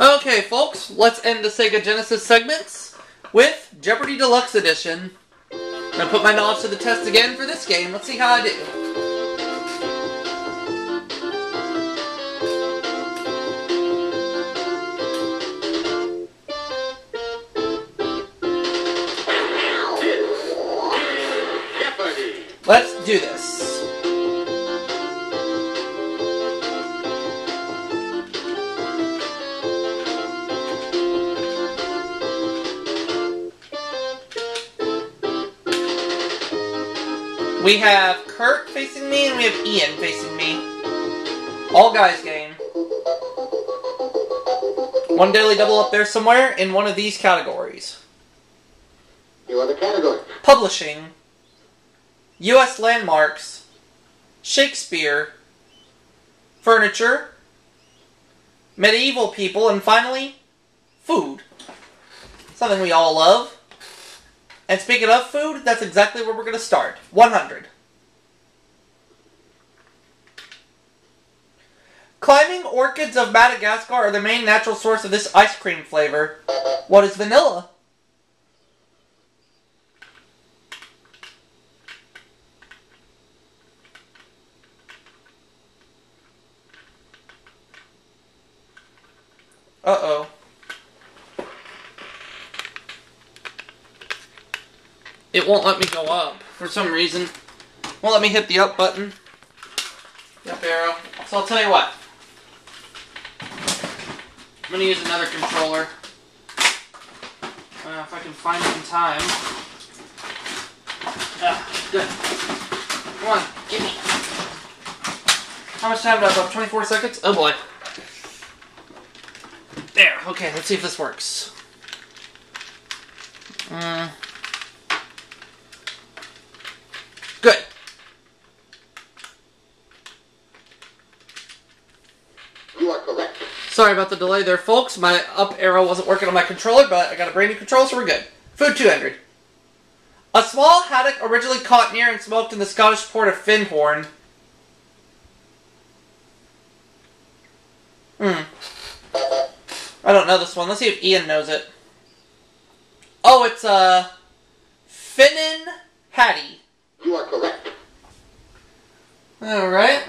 Okay, folks, let's end the Sega Genesis segments with Jeopardy Deluxe Edition. I'm gonna put my knowledge to the test again for this game. Let's see how I do. Jeopardy! Let's do this. We have Kurt facing me, and we have Ian facing me. All guys game. One daily double up there somewhere in one of these categories. You are the category. Publishing, U.S. landmarks, Shakespeare, furniture, medieval people, and finally, food. Something we all love. And speaking of food, that's exactly where we're going to start. 100. Climbing orchids of Madagascar are the main natural source of this ice cream flavor. What is vanilla? Uh-oh. It won't let me go up for some reason. Won't let me hit the up button. The up arrow. So I'll tell you what. I'm going to use another controller. If I can find it in time. Good. Come on, give me. How much time do I have left? 24 seconds? Oh boy. There. Okay, let's see if this works. Good. You are correct. Sorry about the delay there, folks. My up arrow wasn't working on my controller, but I got a brand new controller, so we're good. Food 200. A small haddock originally caught near and smoked in the Scottish port of Findhorn. I don't know this one. Let's see if Ian knows it. Oh, it's, Finnan Hattie. You are correct. Alright.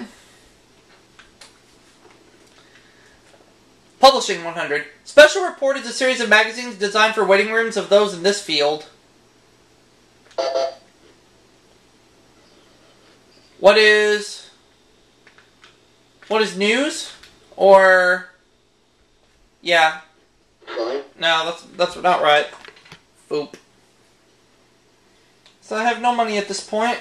Publishing 100. Special Report is a series of magazines designed for waiting rooms of those in this field. What is news? Or... yeah. Fine. No, that's not right. Foop. So I have no money at this point.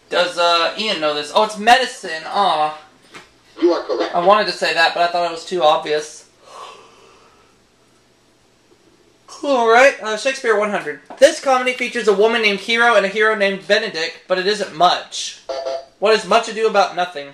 Does Ian know this? Oh, it's medicine. Aw. You are correct. I wanted to say that, but I thought it was too obvious. Alright, Shakespeare 100. This comedy features a woman named Hero and a hero named Benedict, but it isn't much. What is Much Ado About Nothing?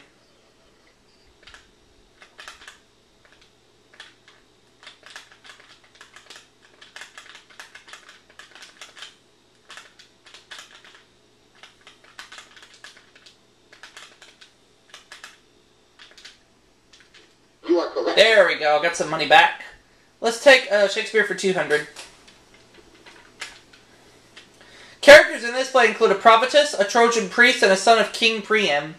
You are correct. There we go, got some money back. Let's take Shakespeare for 200. Characters in this play include a prophetess, a Trojan priest, and a son of King Priam.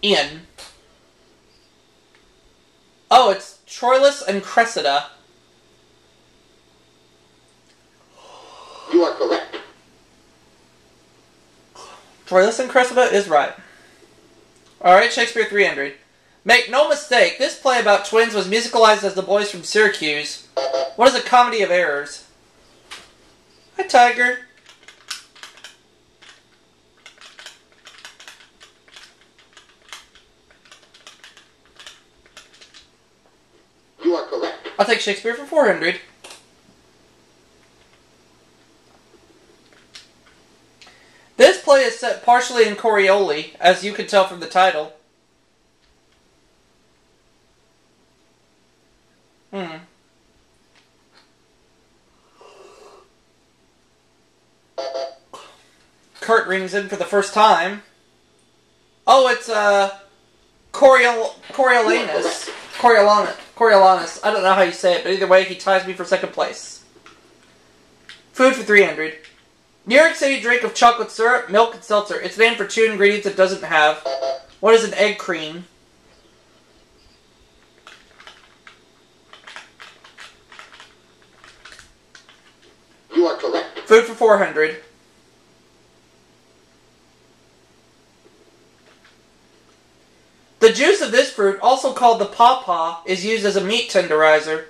Ian. Oh, it's Troilus and Cressida. You are correct. Troilus and Cressida is right. Alright, Shakespeare 300. Make no mistake, this play about twins was musicalized as The Boys from Syracuse. What is a comedy of errors? Hi, Tiger. You are correct. I'll take Shakespeare for 400. This play is set partially in Corioli, as you can tell from the title. Kurt rings in for the first time. Oh, it's Coriolanus. Coriolanus. I don't know how you say it, but either way, he ties me for second place. Food for 300. New York City drink of chocolate syrup, milk, and seltzer. It's named for 2 ingredients it doesn't have. What is an egg cream? You are correct. Food for 400. The juice of this fruit, also called the pawpaw, is used as a meat tenderizer.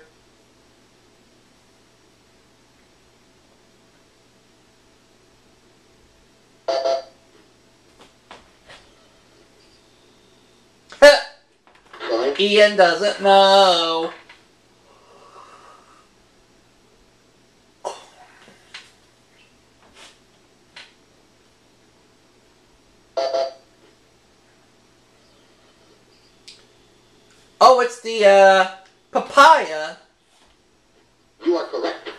Fine. Ian doesn't know. Oh, it's the, papaya. You are correct.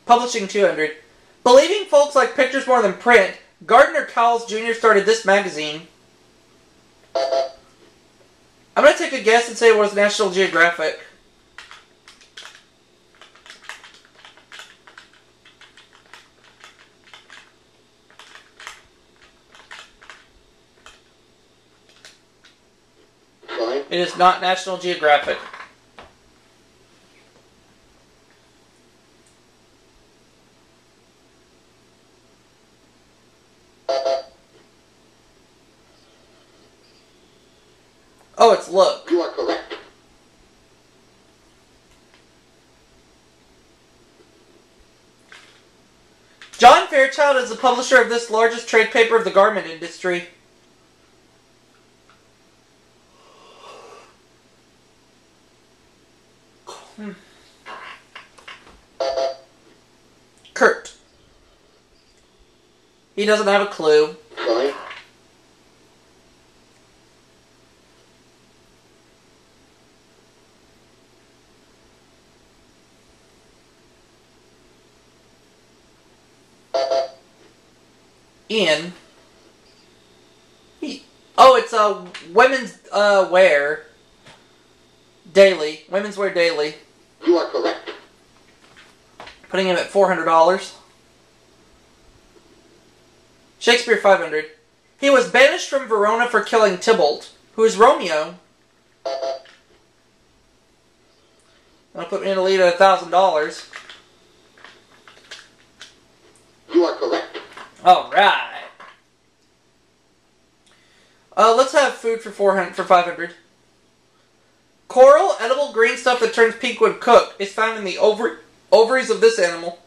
Publishing 200. Believing folks like pictures more than print, Gardner Cowles Jr. started this magazine. I'm going to take a guess and say it was National Geographic. Fine. It is not National Geographic. Oh, it's Look. You are correct. John Fairchild is the publisher of this largest trade paper of the garment industry. Kurt. He doesn't have a clue. Fine. Ian. Oh, it's a women's wear. Daily. Women's Wear Daily. You are correct. Putting him at $400. Shakespeare 500. He was banished from Verona for killing Tybalt, who is Romeo. That'll put me in the lead at $1,000. You are correct. Alright. Let's have food for 500. Coral, edible green stuff that turns pink when cooked, is found in the ovaries of this animal.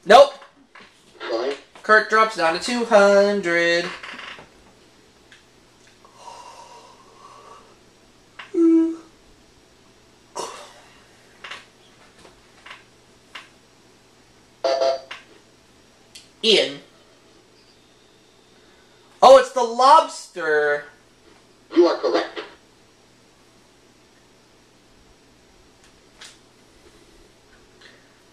Nope. Fine. Kurt drops down to 200. Ian. Oh, it's the lobster. You are correct.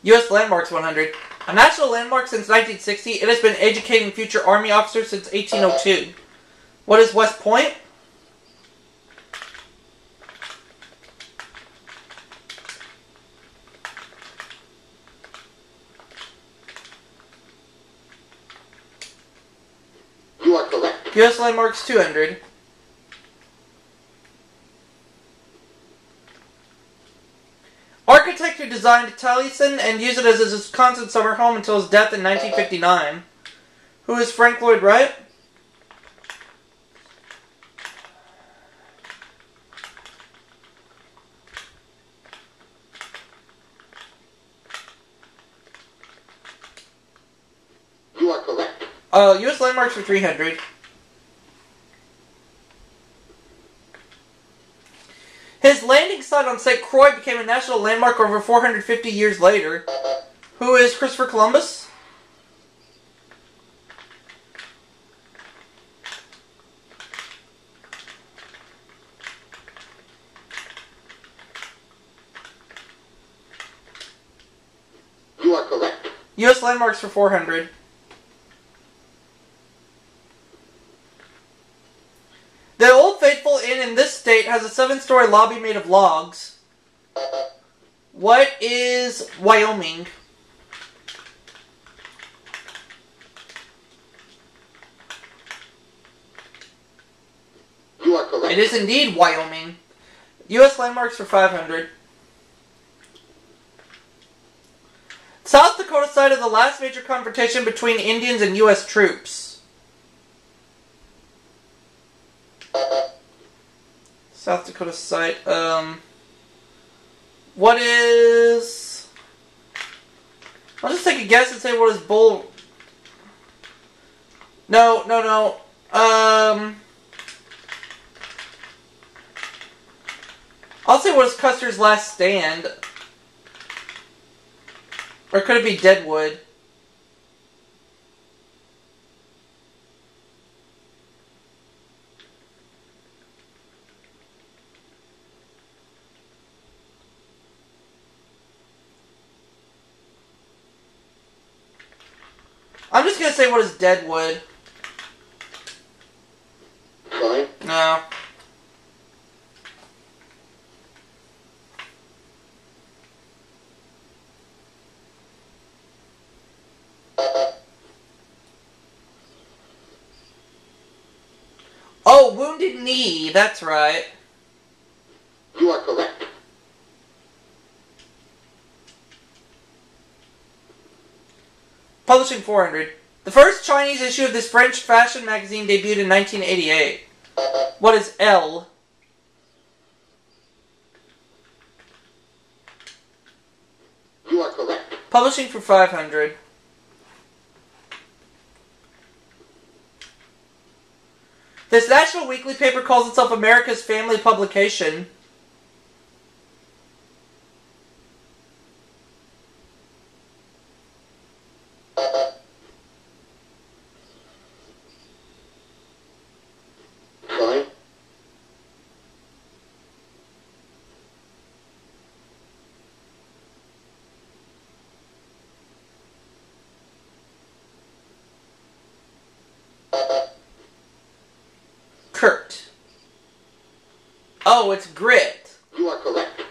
U.S. Landmarks 100. A national landmark since 1960, it has been educating future Army officers since 1802. What is West Point? You are correct. U.S. Landmarks 200. Architect who designed Taliesin and used it as his Wisconsin summer home until his death in 1959. Who is Frank Lloyd Wright? You are correct. U.S. Landmarks for 300. His landing site on St. Croix became a national landmark over 450 years later. Who is Christopher Columbus? U.S. landmarks for 400. The Old Faithful Inn in this state has a 7-story lobby made of logs. What is Wyoming? You are correct. It is indeed Wyoming. U.S. landmarks for 500. South Dakota site of the last major confrontation between Indians and U.S. troops. South Dakota site. What is... I'll just take a guess and say what is Bull... No. I'll say what is Custer's Last Stand. Or could it be Deadwood? I'm just gonna say what is Deadwood. Fine. No. Oh, Wounded Knee. That's right. You are correct. Publishing 400. The first Chinese issue of this French fashion magazine debuted in 1988. What is L? You are correct. Publishing for 500. This national weekly paper calls itself America's Family Publication. Fine. Kurt. Oh, it's Grit. You are correct.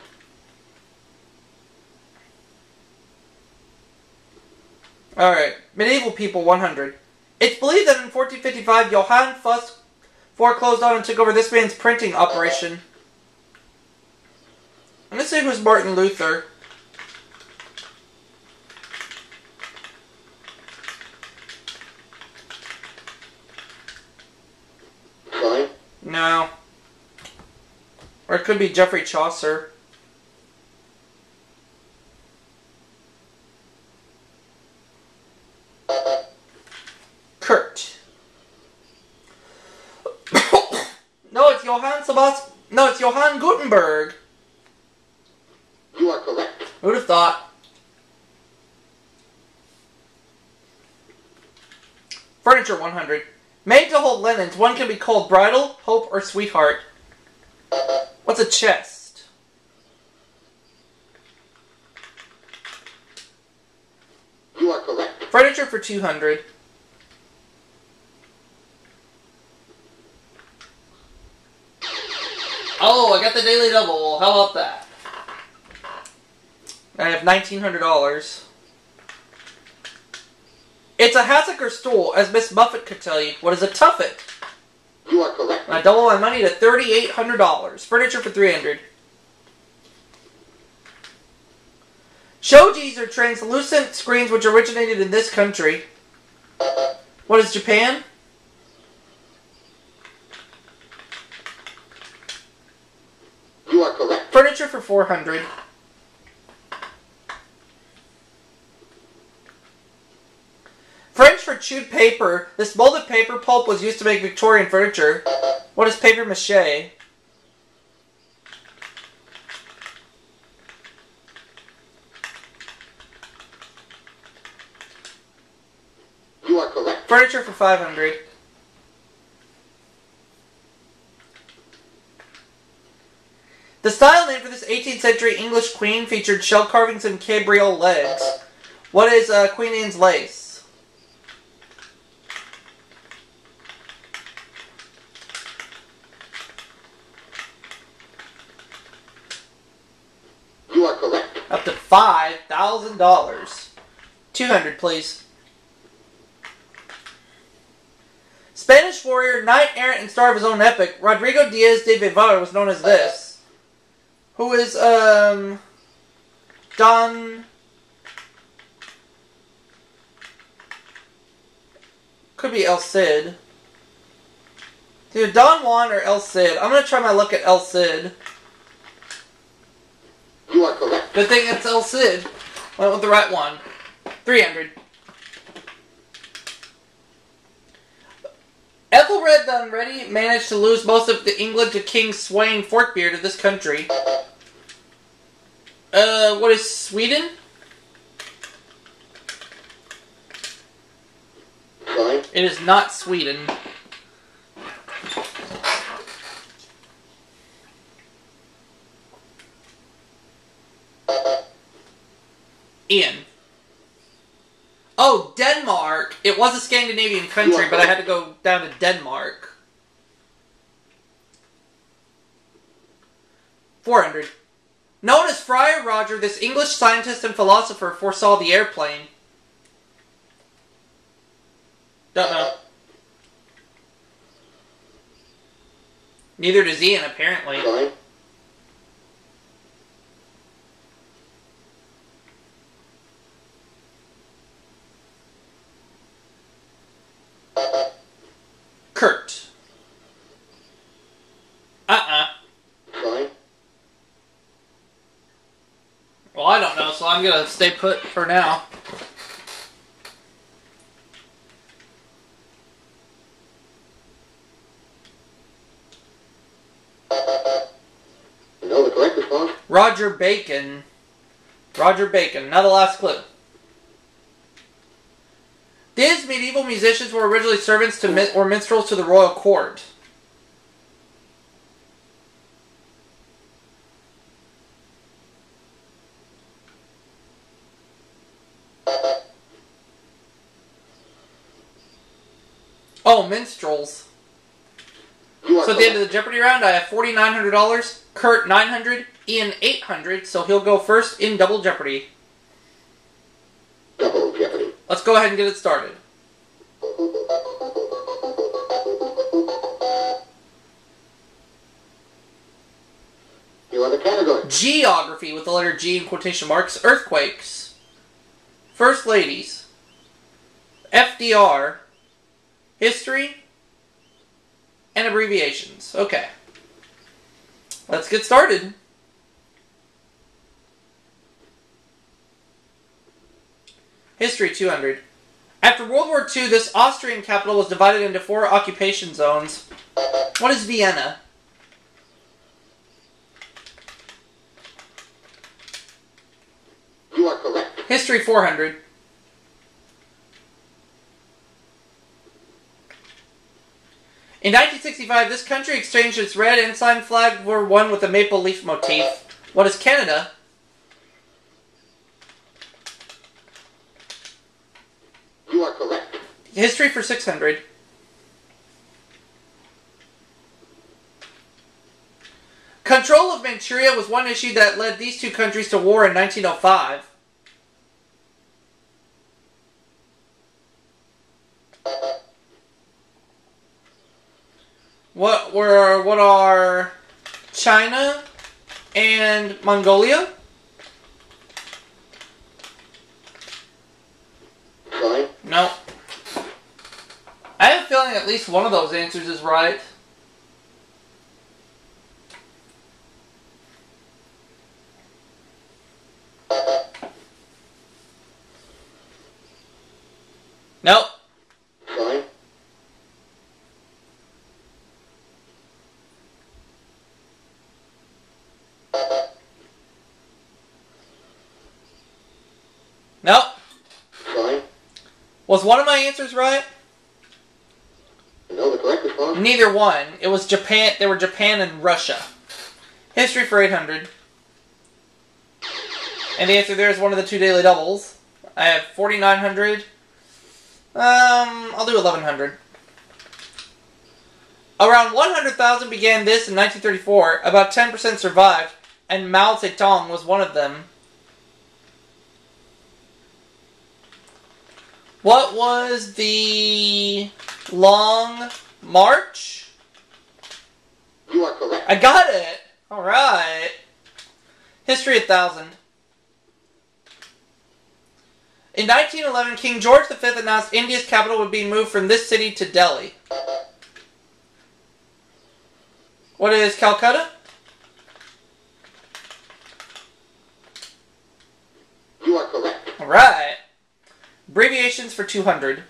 Alright. Medieval People 100. It's believed that in 1455, Johann Fuss foreclosed on and took over this man's printing operation. I'm going to say it was Martin Luther. Fine. No. Or it could be Geoffrey Chaucer. Kurt. No, it's Johann Sebastian. No, it's Johann Gutenberg. You are correct. Who'd have thought? Furniture 100. Made to hold linens, one can be called bridal, hope, or sweetheart. What's a chest? You are correct. Furniture for 200. Oh, I got the daily double. How about that? I have $1,900. It's a hassock or stool, as Miss Muffet could tell you. What is a tuffet? You are correct. I double my money to $3,800. Furniture for 300. Shojis are translucent screens which originated in this country. What is Japan? You are correct. Furniture for 400. French for chewed paper. This molded paper pulp was used to make Victorian furniture. What is paper mache? You are correct. Furniture for 500. The style name for this 18th century English queen featured shell carvings and cabriole legs. What is Queen Anne's lace? You are correct. Up to $5,000. 200, please. Spanish warrior, knight-errant, and star of his own epic, Rodrigo Diaz de Vivar was known as this. Who is, Don... Could be El Cid. Dude, Don Juan or El Cid. I'm gonna try my luck at El Cid. You are correct. Good thing it's El Cid. Went with the right one. 300. Ethelred the Unready managed to lose most of the England to King Sweyn Forkbeard of this country. What is Sweden? Fine. It is not Sweden. Ian. Oh, Denmark. It was a Scandinavian country, but I had to go down to Denmark. 400. Known as Friar Roger, this English scientist and philosopher foresaw the airplane. Don't know. Neither does Ian, apparently. Fine. Kurt. Fine. Well, I don't know, so I'm gonna stay put for now. You know the correct response? Roger Bacon. Roger Bacon. Now the last clue. These medieval musicians were originally servants to or minstrels to the royal court. Oh, minstrels. So at the end of the Jeopardy round, I have $4,900, Kurt $900, Ian $800, so he'll go first in Double Jeopardy. Double Jeopardy. Let's go ahead and get it started. You are the category. Geography with the letter G in quotation marks. Earthquakes. First ladies. FDR. History. And abbreviations. Okay. Let's get started. History 200. After World War II, this Austrian capital was divided into 4 occupation zones. What is Vienna? You are correct. History 400. In 1965, this country exchanged its red ensign flag for one with a maple leaf motif. What is Canada? You are correct. History for 600. Control of Manchuria was one issue that led these two countries to war in 1905. What are China and Mongolia? Fine. No. I have a feeling at least one of those answers is right. Nope. Fine. Nope. Fine. Was one of my answers right? You know the correct response? Neither one. It was Japan. They were Japan and Russia. History for 800. And the answer there is one of the 2 daily doubles. I have 4,900. I'll do 1,100. Around 100,000 began this in 1934. About 10% survived, and Mao Zedong was one of them. What was the Long March? You are correct. I got it! Alright. History 1,000. In 1911, King George V announced India's capital would be moved from this city to Delhi. What is Calcutta? You are correct. Alright. Abbreviations for 200.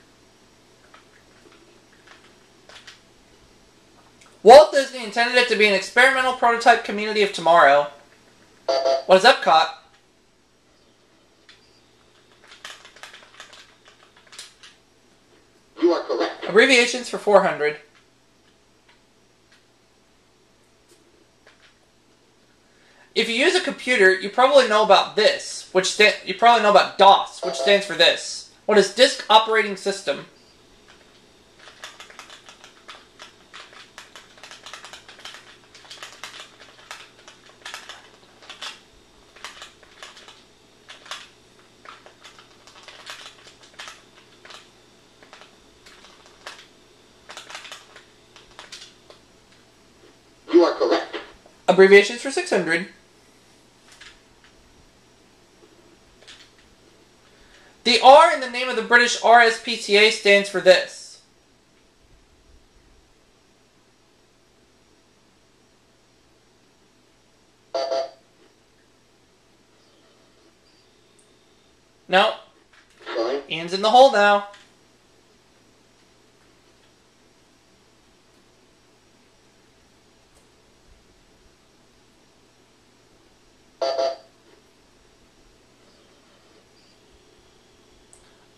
Walt Disney intended it to be an experimental prototype community of tomorrow. What is Epcot? You are correct. Abbreviations for 400. If you use a computer, you probably know about this, you probably know about DOS, which stands for this. What is Disk Operating System? You are correct. Abbreviations for 600. The R in the name of the British RSPCA stands for this. No. Sign. Ian's in the hole now.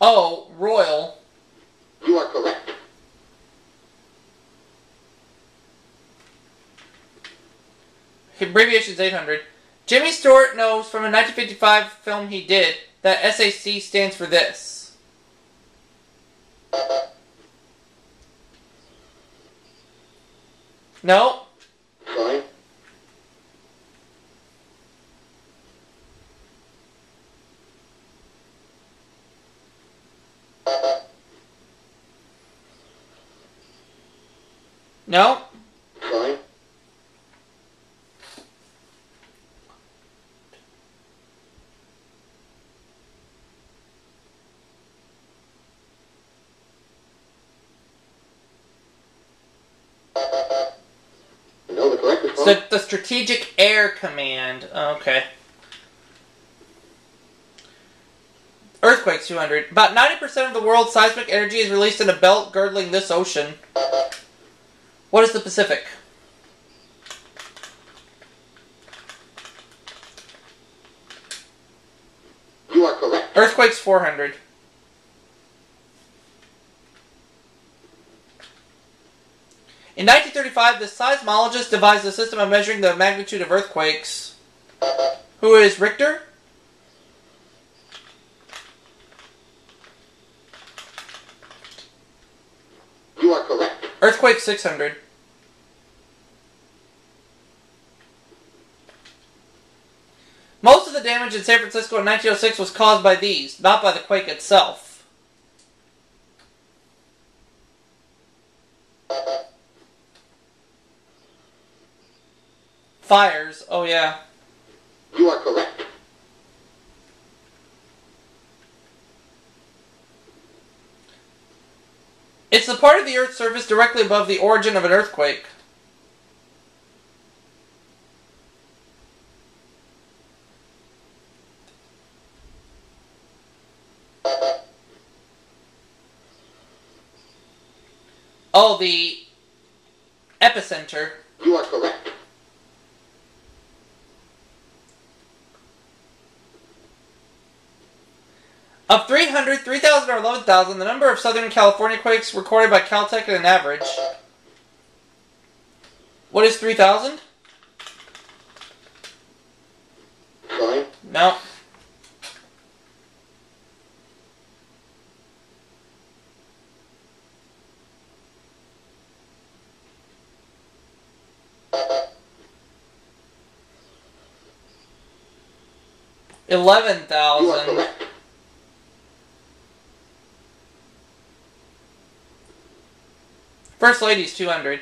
Oh, Royal. You are correct. Abbreviation's 800. Jimmy Stewart knows from a 1955 film he did that SAC stands for this. No. Sign. No. Sign. No, the correct response. The Strategic Air Command. Okay. Earthquakes 200. About 90% of the world's seismic energy is released in a belt girdling this ocean. What is the Pacific? You are correct. Earthquakes 400. In 1935, the seismologist devised a system of measuring the magnitude of earthquakes. Who is Richter? You are correct. Earthquake 600. Most of the damage in San Francisco in 1906 was caused by these, not by the quake itself. Fires, oh yeah. You are correct. It's the part of the Earth's surface directly above the origin of an earthquake. Oh, the epicenter. You are correct. Of 300, 3,000, or 11,000, the number of Southern California quakes recorded by Caltech at an average. What is 3,000? Sign. No. You are 11,000. correct. First Lady's 200.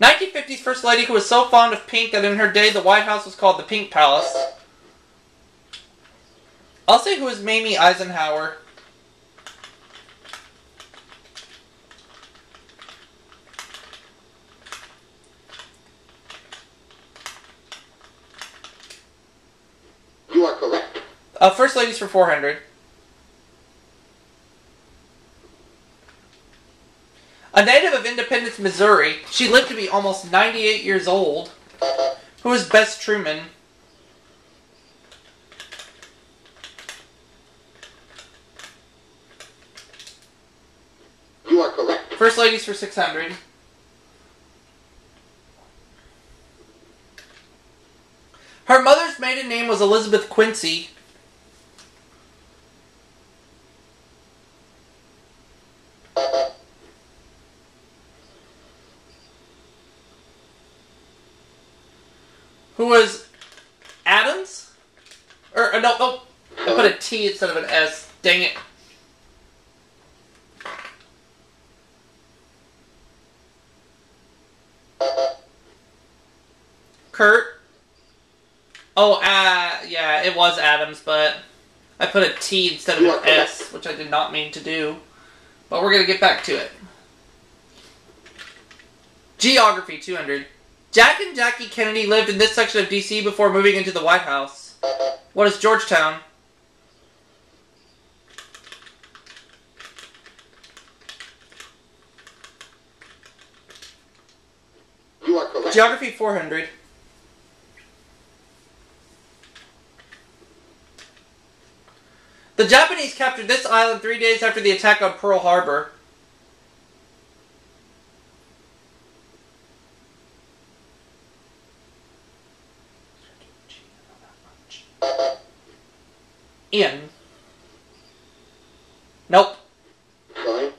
1950s First Lady who was so fond of pink that in her day the White House was called the Pink Palace. I'll say who was Mamie Eisenhower. You are correct. First Lady's for 400. A native of Independence, Missouri, she lived to be almost 98 years old. Who was Bess Truman? You are correct. First Lady's for 600. Her mother's maiden name was Elizabeth Quincy. Who was Adams? No. I put a T instead of an S. Dang it. Kurt? Oh, yeah, it was Adams, but I put a T instead of an S, which I did not mean to do. But we're going to get back to it. Geography, 200. Jack and Jackie Kennedy lived in this section of D.C. before moving into the White House. What is Georgetown? You are correct. Geography, 400. The Japanese captured this island 3 days after the attack on Pearl Harbor. Ian. Nope. Fine.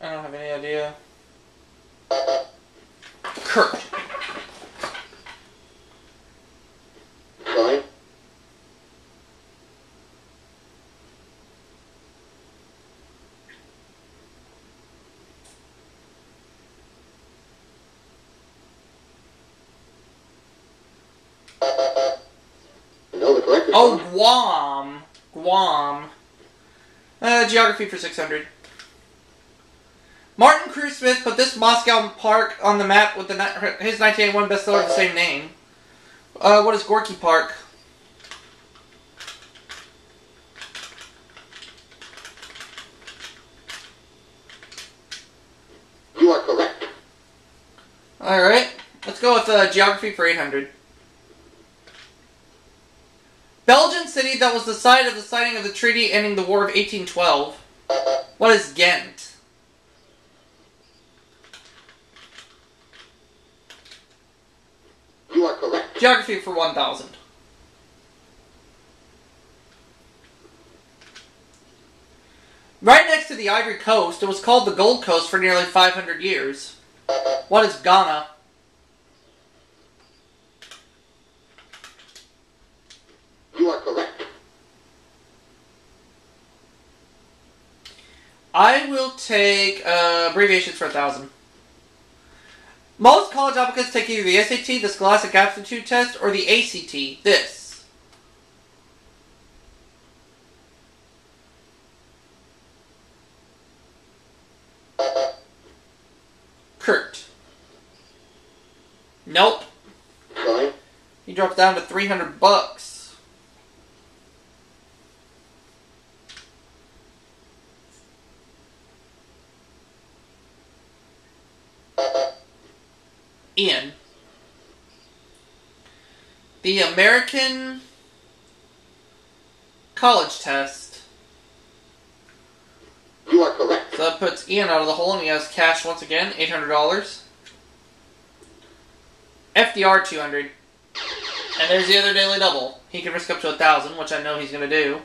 I don't have any idea. Kurt. Fine. No, the correct Oh, response. Guam. Guam. Geography for 600. Martin Cruz Smith put this Moscow park on the map with his 1981 bestseller of the same name. What is Gorky Park? You are correct. Alright, let's go with geography for 800. Belgian city that was the site of the signing of the treaty ending the War of 1812. What is Ghent? You are correct. Geography for 1000. Right next to the Ivory Coast, it was called the Gold Coast for nearly 500 years. What is Ghana? You are correct. I will take abbreviations for 1000. Most college applicants take either the SAT, the Scholastic Aptitude Test, or the ACT. This. Kurt. Nope. Fine. He drops down to $300. Ian. The American College Test. You are correct. So that puts Ian out of the hole, and he has cash once again, $800. FDR 200. And there's the other daily double. He can risk up to 1,000, which I know he's going to do.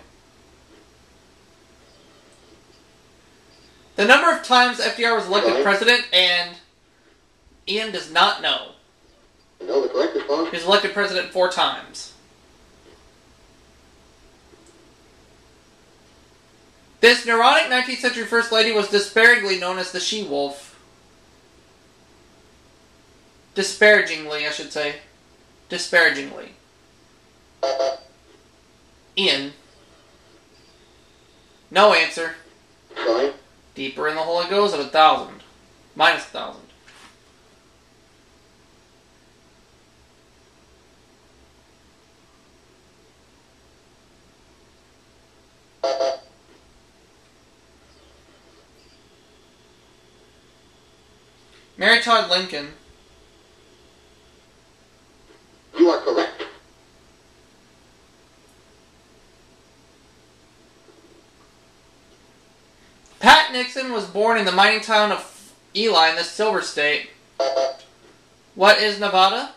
The number of times FDR was elected president and Ian does not know. No, the correct response. He was elected president 4 times. This neurotic 19th century First Lady was disparagingly known as the She-Wolf. Disparagingly, I should say. Disparagingly. Ian. No answer. Going. Deeper in the hole it goes at 1,000. Minus 1,000. Mary Todd Lincoln. You are correct. Pat Nixon was born in the mining town of Ely in the Silver State. What is Nevada?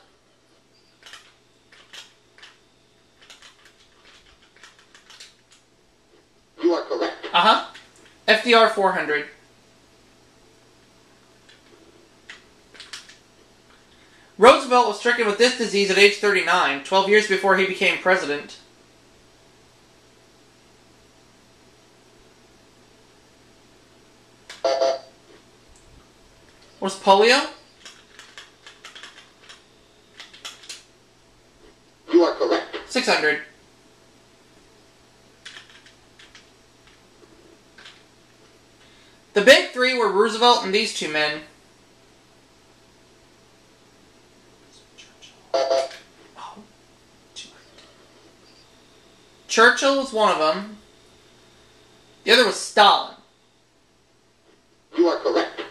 You are correct. Uh-huh. FDR 400. Roosevelt was stricken with this disease at age 39, 12 years before he became president. Was polio? You are correct. 600. The big three were Roosevelt and these two men. Churchill was one of them. The other was Stalin. You are correct.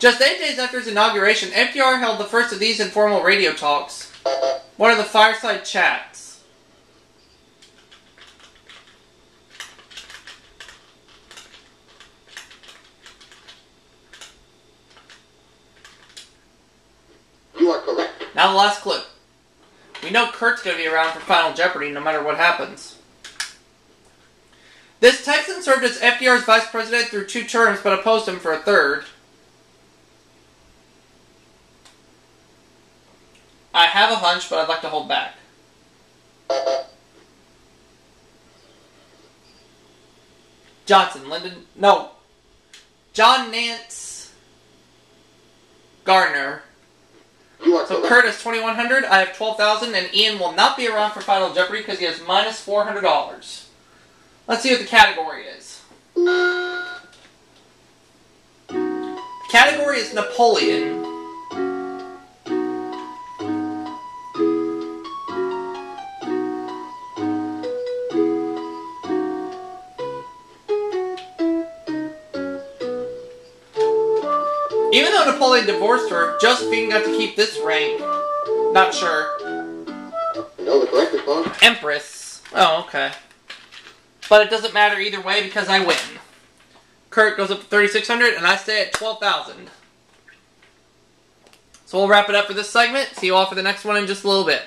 Just 8 days after his inauguration, FDR held the first of these informal radio talks. What are the fireside chats? You are correct. Now the last clip. We know Kurt's going to be around for Final Jeopardy no matter what happens. This Texan served as FDR's vice president through 2 terms but opposed him for a 3rd. I have a hunch, but I'd like to hold back. Johnson, Lyndon, no. John Nance Gardner. You are So correct. Kurt has 2,100, I have 12,000, and Ian will not be around for Final Jeopardy because he has minus $400. Let's see what the category is. The category is Napoleon. Even though Napoleon divorced her, Josephine got to keep this rank. Not sure. No, the correct response. Empress. Oh, okay. But it doesn't matter either way because I win. Kurt goes up to 3,600 and I stay at 12,000. So we'll wrap it up for this segment. See you all for the next one in just a little bit.